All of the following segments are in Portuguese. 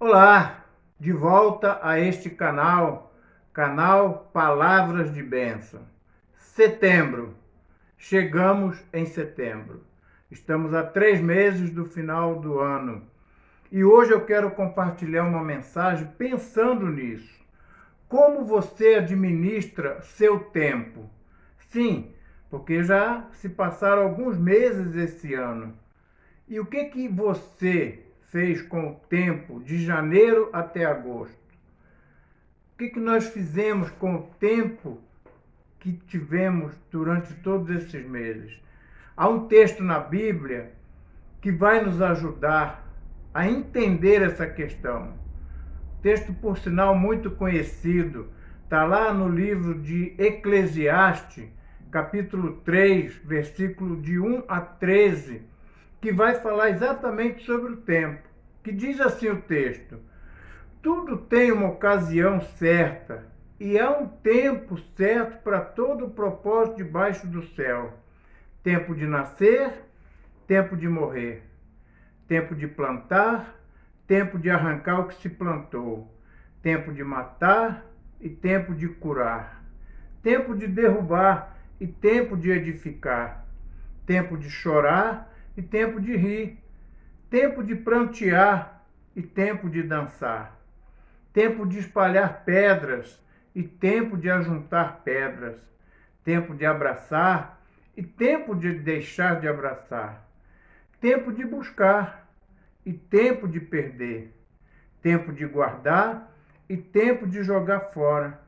Olá, de volta a este canal Palavras de Bênção. Setembro, chegamos em setembro. Estamos a 3 meses do final do ano e hoje eu quero compartilhar uma mensagem pensando nisso. Como você administra seu tempo? Sim, porque já se passaram alguns meses esse ano. E o que você fez com o tempo de janeiro até agosto? O que nós fizemos com o tempo que tivemos durante todos esses meses? Há um texto na Bíblia que vai nos ajudar a entender essa questão. Texto, por sinal, muito conhecido. Está lá no livro de Eclesiastes, capítulo 3, versículo de 1 a 13, que vai falar exatamente sobre o tempo. Que diz assim o texto: tudo tem uma ocasião certa, e há um tempo certo para todo o propósito debaixo do céu. Tempo de nascer, tempo de morrer. Tempo de plantar, tempo de arrancar o que se plantou. Tempo de matar e tempo de curar. Tempo de derrubar e tempo de edificar. Tempo de chorar e tempo de rir. Tempo de prantear e tempo de dançar. Tempo de espalhar pedras e tempo de ajuntar pedras. Tempo de abraçar e tempo de deixar de abraçar. Tempo de buscar e tempo de perder. Tempo de guardar e tempo de jogar fora.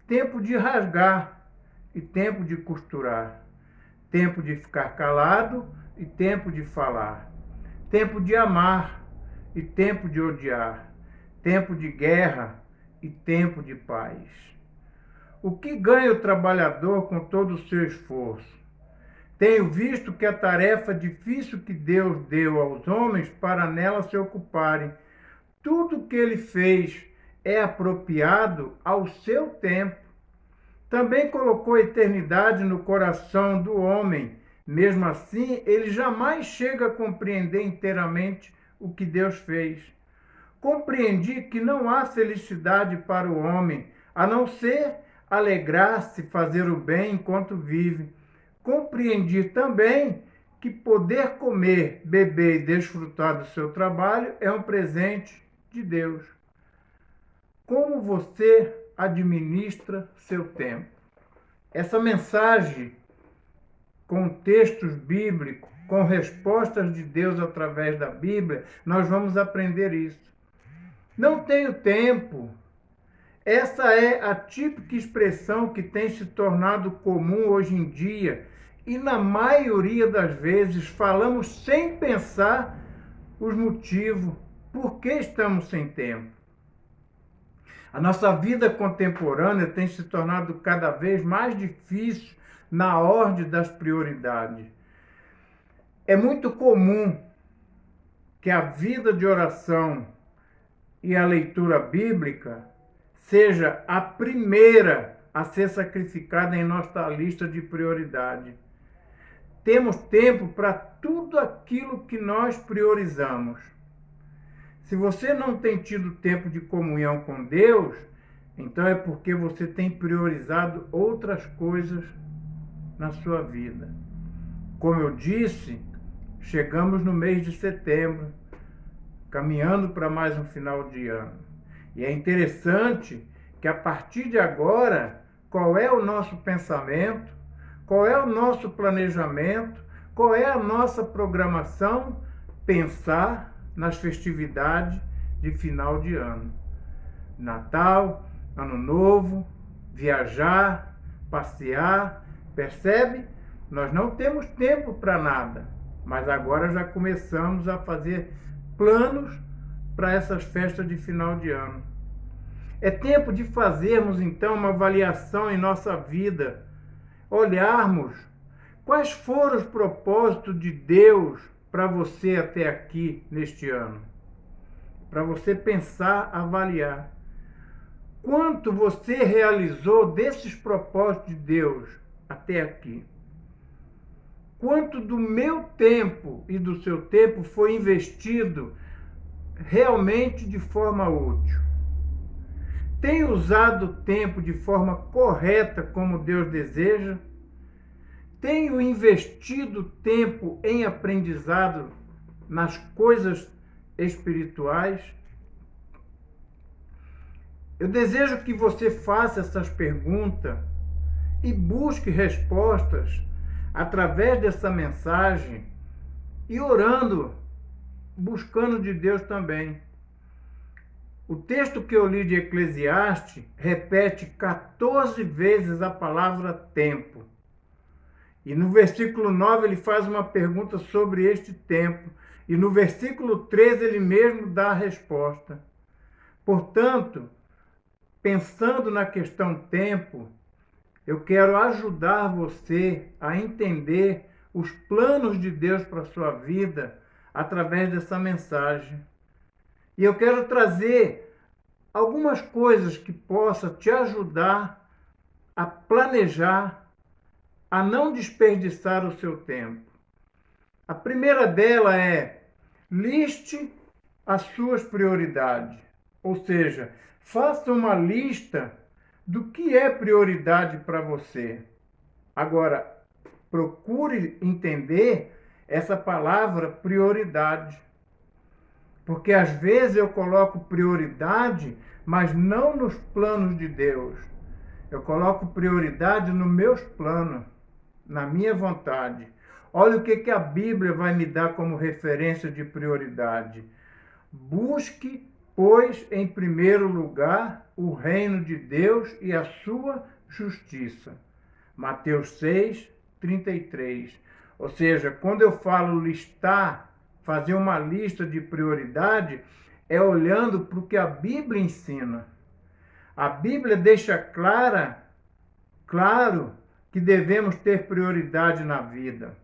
Tempo de rasgar e tempo de costurar. Tempo de ficar calado e tempo de falar. Tempo de amar e tempo de odiar. Tempo de guerra e tempo de paz. O que ganha o trabalhador com todo o seu esforço? Tenho visto que a tarefa difícil que Deus deu aos homens para nela se ocuparem. Tudo que ele fez é apropriado ao seu tempo. Também colocou a eternidade no coração do homem. Mesmo assim, ele jamais chega a compreender inteiramente o que Deus fez. Compreendi que não há felicidade para o homem, a não ser alegrar-se, fazer o bem enquanto vive. Compreendi também que poder comer, beber e desfrutar do seu trabalho é um presente de Deus. Como você administra seu tempo? Essa mensagem, com textos bíblicos, com respostas de Deus através da Bíblia, nós vamos aprender isso. Não tenho tempo. Essa é a típica expressão que tem se tornado comum hoje em dia e, na maioria das vezes, falamos sem pensar os motivos por que estamos sem tempo. A nossa vida contemporânea tem se tornado cada vez mais difícil na ordem das prioridades. É muito comum que a vida de oração e a leitura bíblica seja a primeira a ser sacrificada em nossa lista de prioridade. Temos tempo para tudo aquilo que nós priorizamos. Se você não tem tido tempo de comunhão com Deus, então é porque você tem priorizado outras coisas na sua vida. Como eu disse, chegamos no mês de setembro, caminhando para mais um final de ano. E é interessante que a partir de agora, qual é o nosso pensamento, qual é o nosso planejamento, qual é a nossa programação? Pensar nas festividades de final de ano. Natal, Ano Novo, viajar, passear, percebe? Nós não temos tempo para nada, mas agora já começamos a fazer planos para essas festas de final de ano. É tempo de fazermos então uma avaliação em nossa vida, olharmos quais foram os propósitos de Deus para você até aqui neste ano. Para você pensar, avaliar. Quanto você realizou desses propósitos de Deus até aqui? Quanto do meu tempo e do seu tempo foi investido realmente de forma útil? Tenho usado o tempo de forma correta como Deus deseja? Tenho investido tempo em aprendizado nas coisas espirituais? Eu desejo que você faça essas perguntas e busque respostas através dessa mensagem e orando, buscando de Deus também. O texto que eu li de Eclesiastes repete 14 vezes a palavra tempo. E no versículo 9 ele faz uma pergunta sobre este tempo. E no versículo 13 ele mesmo dá a resposta. Portanto, pensando na questão tempo, eu quero ajudar você a entender os planos de Deus para a sua vida através dessa mensagem. E eu quero trazer algumas coisas que possam te ajudar a planejar, a não desperdiçar o seu tempo. A primeira dela é: liste as suas prioridades. Ou seja, faça uma lista do que é prioridade para você. Agora, procure entender essa palavra prioridade. Porque às vezes eu coloco prioridade, mas não nos planos de Deus. Eu coloco prioridade nos meus planos, na minha vontade. Olha o que a Bíblia vai me dar como referência de prioridade. Busque, pois, em primeiro lugar, o reino de Deus e a sua justiça. Mateus 6, 33. Ou seja, quando eu falo listar, fazer uma lista de prioridade, é olhando para o que a Bíblia ensina. A Bíblia deixa claro que devemos ter prioridade na vida.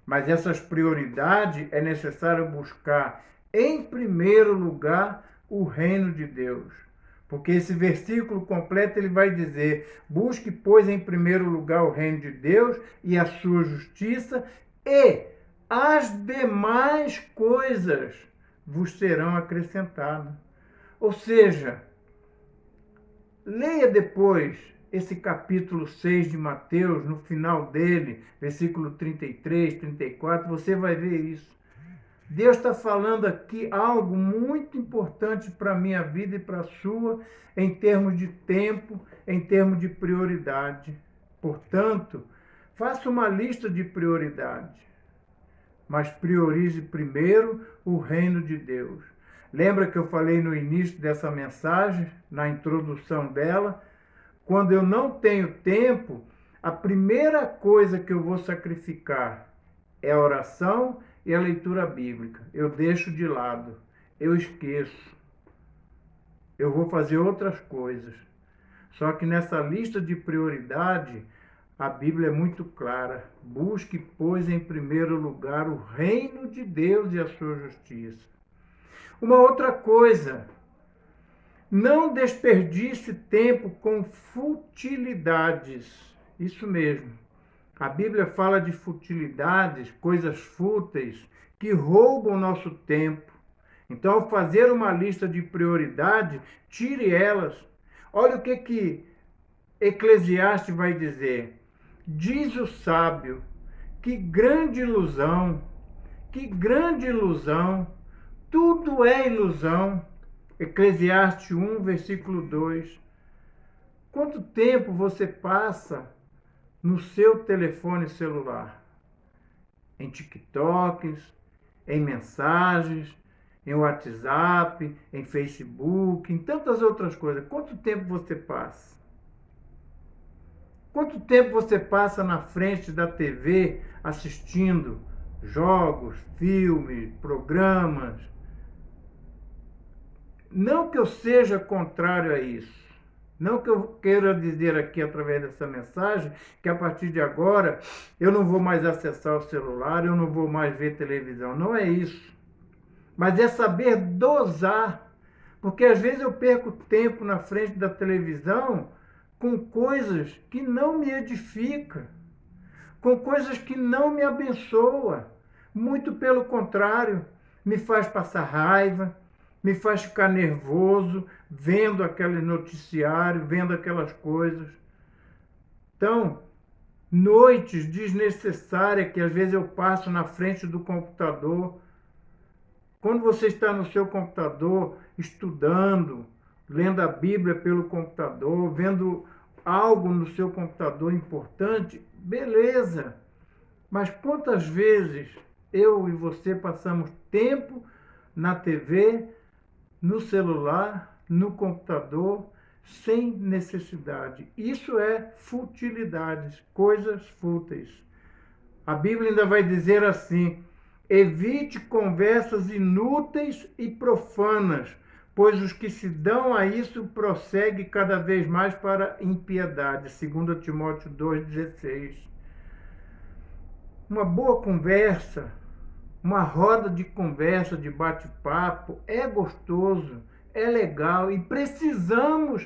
Mas essas prioridades é necessário buscar, em primeiro lugar, o reino de Deus. Porque esse versículo completo ele vai dizer: busque, pois, em primeiro lugar o reino de Deus e a sua justiça, e as demais coisas vos serão acrescentadas. Ou seja, leia depois esse capítulo 6 de Mateus, no final dele, versículo 33, 34, você vai ver isso. Deus está falando aqui algo muito importante para a minha vida e para a sua, em termos de tempo, em termos de prioridade. Portanto, faça uma lista de prioridades, mas priorize primeiro o reino de Deus. Lembra que eu falei no início dessa mensagem, na introdução dela? Quando eu não tenho tempo, a primeira coisa que eu vou sacrificar é a oração e a leitura bíblica. Eu deixo de lado, eu esqueço. Eu vou fazer outras coisas. Só que nessa lista de prioridade, a Bíblia é muito clara. Busque, pois, em primeiro lugar o reino de Deus e a sua justiça. Uma outra coisa: não desperdice tempo com futilidades. Isso mesmo. A Bíblia fala de futilidades, coisas fúteis, que roubam nosso tempo. Então, ao fazer uma lista de prioridade, tire elas. Olha o que Eclesiastes vai dizer. Diz o sábio: que grande ilusão, tudo é ilusão. Eclesiastes 1, versículo 2. Quanto tempo você passa no seu telefone celular? Em TikToks, em mensagens, em WhatsApp, em Facebook, em tantas outras coisas. Quanto tempo você passa? Quanto tempo você passa na frente da TV assistindo jogos, filmes, programas? Não que eu seja contrário a isso. Não que eu queira dizer aqui, através dessa mensagem, que a partir de agora eu não vou mais acessar o celular, eu não vou mais ver televisão. Não é isso. Mas é saber dosar. Porque às vezes eu perco tempo na frente da televisão com coisas que não me edificam, com coisas que não me abençoam. Muito pelo contrário, me faz passar raiva, me faz ficar nervoso vendo aquele noticiário, vendo aquelas coisas. Então, noites desnecessárias que às vezes eu passo na frente do computador. Quando você está no seu computador estudando, lendo a Bíblia pelo computador, vendo algo no seu computador importante, beleza. Mas quantas vezes eu e você passamos tempo na TV, no celular, no computador, sem necessidade? Isso é futilidades, coisas fúteis. A Bíblia ainda vai dizer assim: evite conversas inúteis e profanas, pois os que se dão a isso prosseguem cada vez mais para a impiedade. 2 Timóteo 2,16. Uma boa conversa, uma roda de conversa, de bate-papo, é gostoso, é legal e precisamos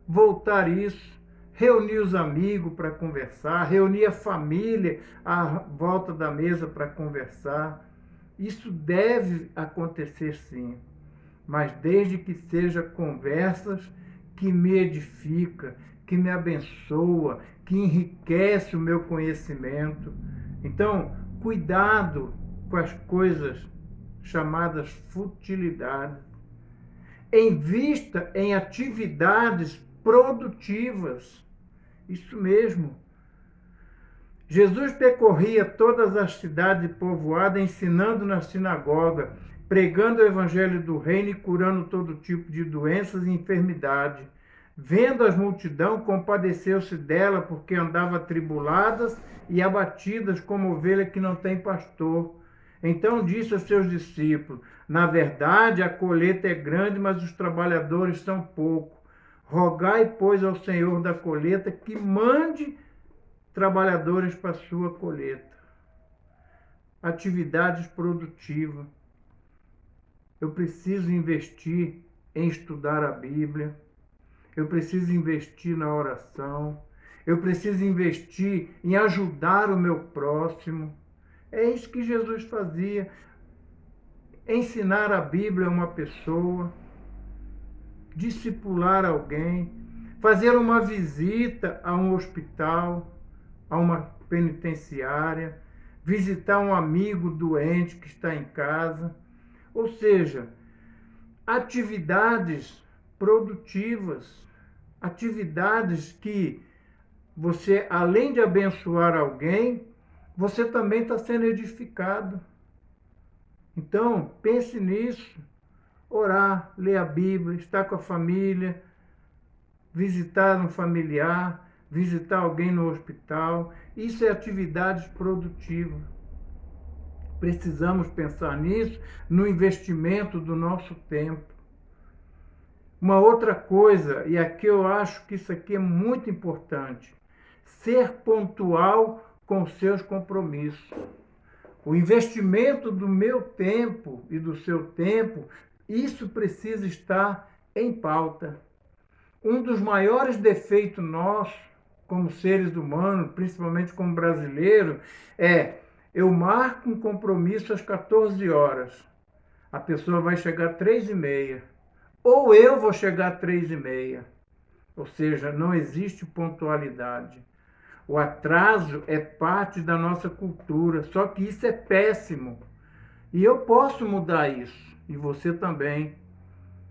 voltar isso. Reunir os amigos para conversar, reunir a família à volta da mesa para conversar. Isso deve acontecer sim, mas desde que seja conversas que me edificam, que me abençoa, que enriquece o meu conhecimento. Então, cuidado com as coisas chamadas futilidades. Invista em atividades produtivas. Isso mesmo. Jesus percorria todas as cidades povoadas, ensinando na sinagoga, pregando o evangelho do reino e curando todo tipo de doenças e enfermidade. Vendo as multidões, compadeceu-se dela, porque andava atribuladas e abatidas como ovelha que não tem pastor. Então disse a seus discípulos: na verdade, a colheita é grande, mas os trabalhadores são poucos. Rogai, pois, ao Senhor da colheita que mande trabalhadores para a sua colheita. Atividades produtivas. Eu preciso investir em estudar a Bíblia. Eu preciso investir na oração. Eu preciso investir em ajudar o meu próximo. É isso que Jesus fazia. Ensinar a Bíblia a uma pessoa, discipular alguém, fazer uma visita a um hospital, a uma penitenciária, visitar um amigo doente que está em casa. Ou seja, atividades produtivas, atividades que você, além de abençoar alguém, você também está sendo edificado. Então, pense nisso. Orar, ler a Bíblia, estar com a família, visitar um familiar, visitar alguém no hospital. Isso é atividade produtiva. Precisamos pensar nisso, no investimento do nosso tempo. Uma outra coisa, e aqui eu acho que isso aqui é muito importante, ser pontual com seus compromissos. O investimento do meu tempo e do seu tempo, isso precisa estar em pauta. Um dos maiores defeitos nossos, como seres humanos, principalmente como brasileiros, é: eu marco um compromisso às 14 horas. A pessoa vai chegar às 3h30. Ou eu vou chegar às 3h30. Ou seja, não existe pontualidade. O atraso é parte da nossa cultura, só que isso é péssimo. E eu posso mudar isso, e você também.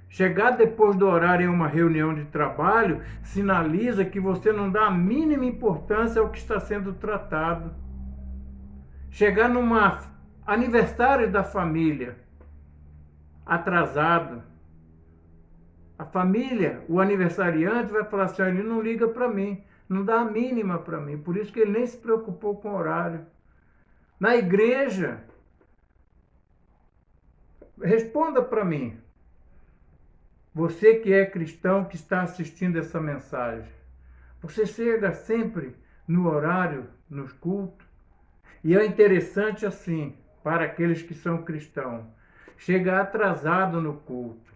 Chegar depois do horário em uma reunião de trabalho sinaliza que você não dá a mínima importância ao que está sendo tratado. Chegar num aniversário da família atrasado, a família, o aniversariante vai falar assim: ele não liga para mim, não dá a mínima para mim, por isso que ele nem se preocupou com o horário. Na igreja, responda para mim, você que é cristão, que está assistindo essa mensagem, você chega sempre no horário, nos cultos? E é interessante assim, para aqueles que são cristãos, chega atrasado no culto.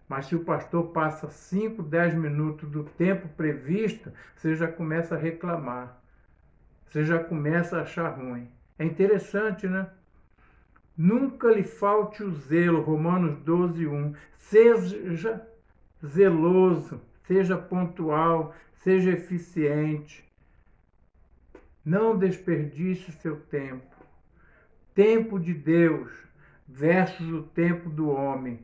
Mas se o pastor passa 5, 10 minutos do tempo previsto, você já começa a reclamar. Você já começa a achar ruim. É interessante, né? Nunca lhe falte o zelo, Romanos 12:1. Seja zeloso, seja pontual, seja eficiente. Não desperdice seu tempo. Tempo de Deus versus o tempo do homem.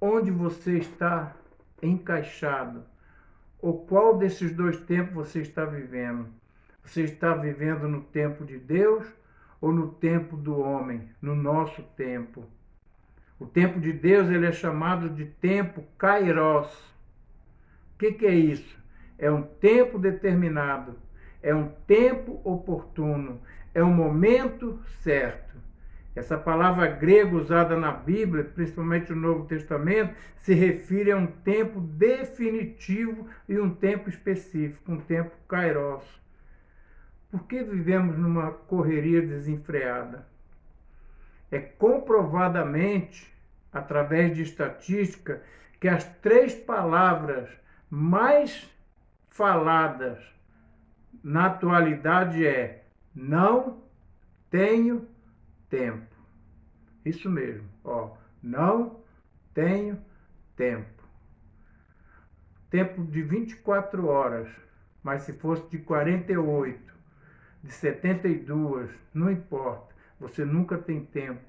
Onde você está encaixado? Ou qual desses dois tempos você está vivendo? Você está vivendo no tempo de Deus ou no tempo do homem, no nosso tempo? O tempo de Deus ele é chamado de tempo kairos. O que é isso? É um tempo determinado, é um tempo oportuno, é um momento certo. Essa palavra grega usada na Bíblia, principalmente no Novo Testamento, se refere a um tempo definitivo e um tempo específico, um tempo kairos. Por que vivemos numa correria desenfreada? É comprovadamente, através de estatística, que as 3 palavras mais faladas na atualidade é não tenho tempo. Isso mesmo, não tenho tempo. Tempo de 24 horas, mas se fosse de 48, de 72, não importa, você nunca tem tempo.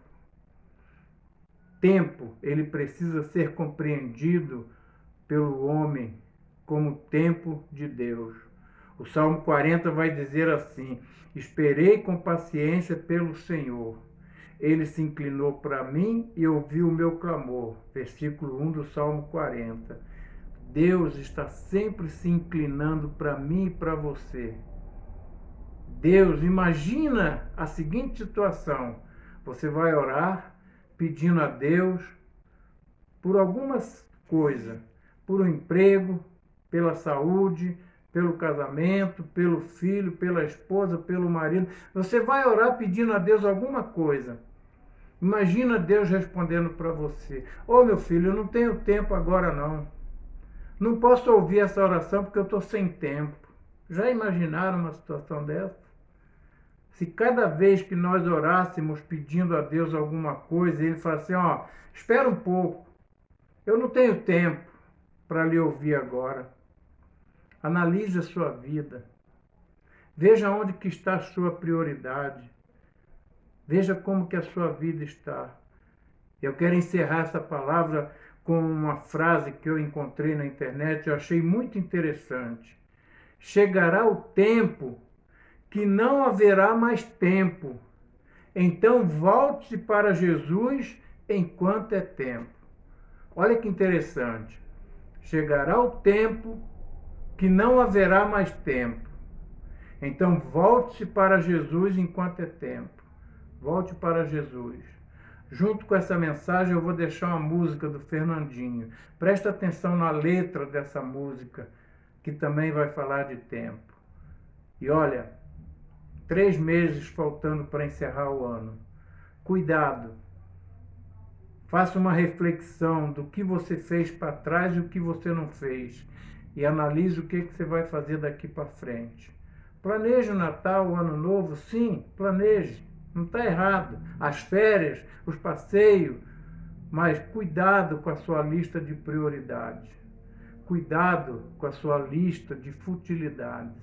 Tempo, ele precisa ser compreendido pelo homem como tempo de Deus. O Salmo 40 vai dizer assim: esperei com paciência pelo Senhor. Ele se inclinou para mim e ouviu o meu clamor. Versículo 1 do Salmo 40. Deus está sempre se inclinando para mim e para você. Deus, imagina a seguinte situação. Você vai orar pedindo a Deus por algumas coisas, por um emprego, pela saúde, pelo casamento, pelo filho, pela esposa, pelo marido. Você vai orar pedindo a Deus alguma coisa. Imagina Deus respondendo para você: meu filho, eu não tenho tempo agora não. Não posso ouvir essa oração porque eu estou sem tempo. Já imaginaram uma situação dessa? Se cada vez que nós orássemos pedindo a Deus alguma coisa, ele fala assim, espera um pouco, eu não tenho tempo para lhe ouvir agora. Analise a sua vida. Veja onde que está a sua prioridade. Veja como que a sua vida está. Eu quero encerrar essa palavra com uma frase que eu encontrei na internet, eu achei muito interessante. Chegará o tempo que não haverá mais tempo. Então volte-se para Jesus enquanto é tempo. Olha que interessante. Chegará o tempo que não haverá mais tempo. Então volte-se para Jesus enquanto é tempo. Volte para Jesus. Junto com essa mensagem eu vou deixar uma música do Fernandinho. Presta atenção na letra dessa música, que também vai falar de tempo. E olha, 3 meses faltando para encerrar o ano. Cuidado. Faça uma reflexão do que você fez para trás e o que você não fez. E analise o que você vai fazer daqui para frente. Planeje o Natal, o Ano Novo? Sim, planeje. Não está errado. As férias, os passeios. Mas cuidado com a sua lista de prioridades. Cuidado com a sua lista de futilidades.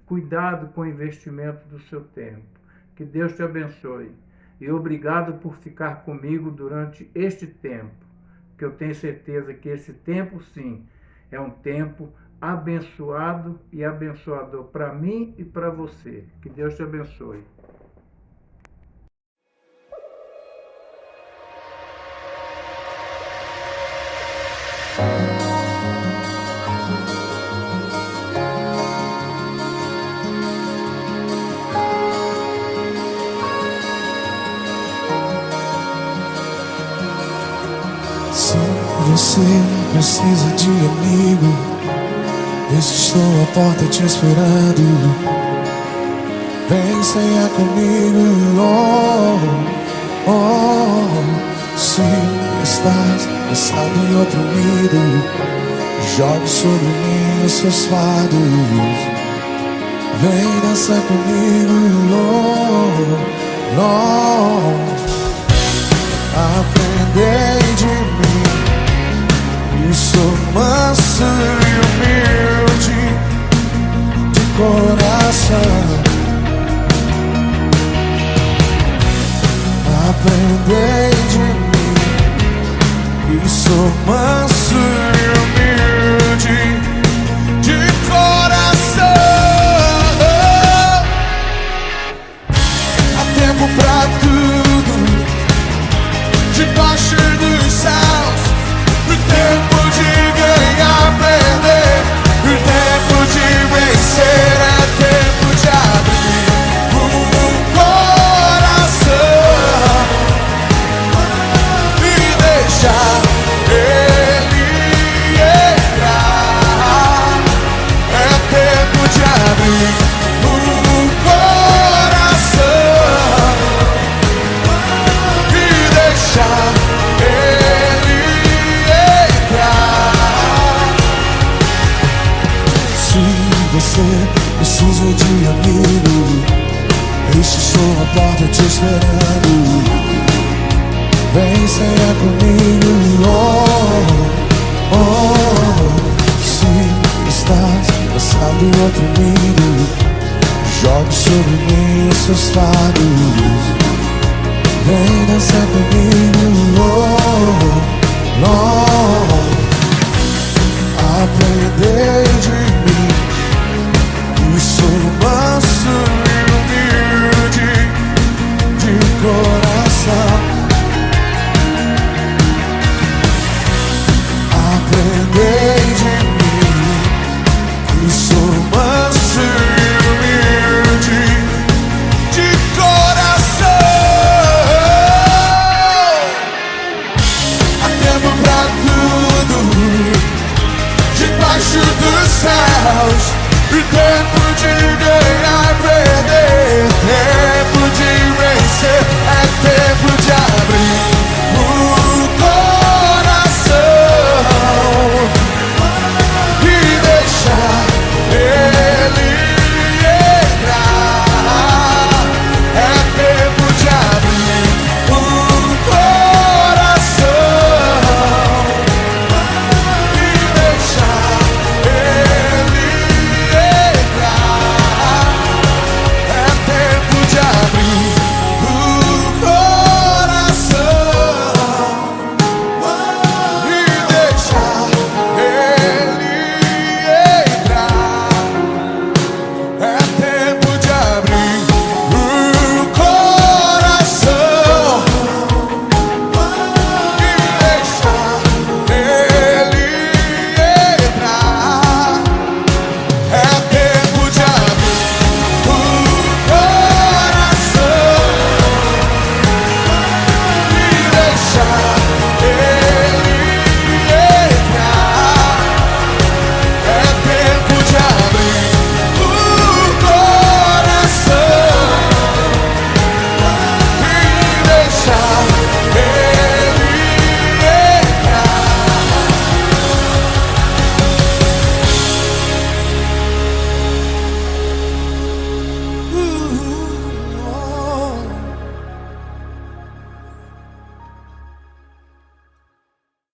Cuidado com o investimento do seu tempo. Que Deus te abençoe. E obrigado por ficar comigo durante este tempo. Que eu tenho certeza que esse tempo, sim, é um tempo abençoado e abençoador para mim e para você. Que Deus te abençoe. Você precisa de amigo, eu estou à porta te esperando. Vem cear comigo, Se estás cansado e oprimido, jogue sobre mim os seus fardos. Vem dançar comigo, Aprendei de mim, e sou manso e humilde de coração. Aprendei de mim, e sou manso e humilde de coração. Há tempo pra tudo debaixo dos céus, o tempo de ganhar, perder, o tempo de vencer, é tempo de abrir o coração e deixar ele entrar. É tempo de abrir o coração e deixar ele entrar. Se você precisa de amigo, este sou a porta te esperando. Vem sair comigo, oh, oh. Se estás cansado e oprimido, jogue sobre mim os seus fardos. Vem dançar comigo, oh, oh. Aprender